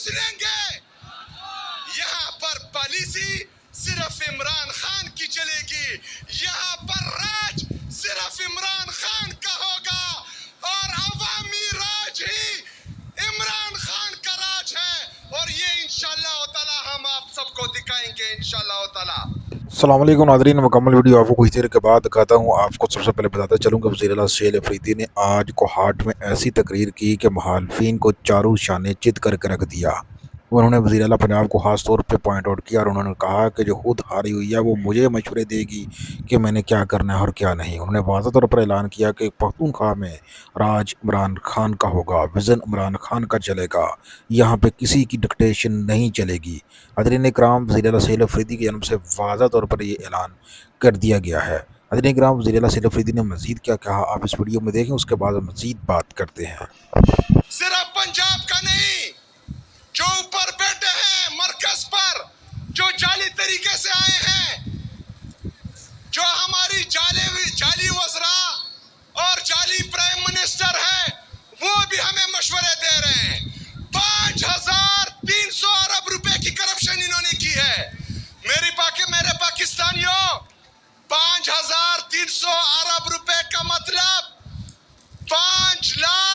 پوچھ لیں گے. یہاں پر پالیسی صرف عمران خان کی چلے گی, یہاں پر راج صرف عمران خان کا ہوگا, اور عوامی راج ہی عمران خان کا راج ہے, اور یہ انشاءاللہ تعالی ہم آپ سب کو دکھائیں گے انشاءاللہ تعالی. السلام علیکم ناظرین، مکمل ویڈیو آپ کو کچھ دیر کے بعد دکھاتا ہوں. آپ کو سب سے پہلے بتاتا چلوں کہ وزیر اعلیٰ سہیل افریدی نے آج کوہاٹ میں ایسی تقریر کی کہ مخالفین کو چاروں شانے چت کر کے رکھ دیا. انہوں نے وزیر اعلیٰ پنجاب کو خاص طور پہ پوائنٹ آؤٹ کیا اور انہوں نے کہا کہ جو خود ہاری ہوئی ہے وہ مجھے مشورے دے گی کہ میں نے کیا کرنا ہے اور کیا نہیں. انہوں نے واضح طور پر اعلان کیا کہ پختونخوا میں راج عمران خان کا ہوگا, وژن عمران خان کا چلے گا, یہاں پہ کسی کی ڈکٹیشن نہیں چلے گی. حضرین اکرام, وزیر اعلیٰ سہیل افریدی کی جانب سے واضح طور پر یہ اعلان کر دیا گیا ہے. حضرین اکرام, وزیر اعلیٰ سہیل افریدی نے مزید کیا کہا آپ اس ویڈیو میں دیکھیں, اس کے بعد مزید بات کرتے ہیں. صرف پنجاب کا نہیں, جو اوپر بیٹھے ہیں مرکز پر, جو جعلی طریقے سے آئے ہیں, جو ہماری جعلی وزراء اور جعلی پرائم منسٹر ہیں, وہ بھی ہمیں مشورے دے رہے ہیں. 5,300 ارب روپے کی کرپشن انہوں نے کی ہے. میرے پاکستانیوں, 5,300 ارب روپے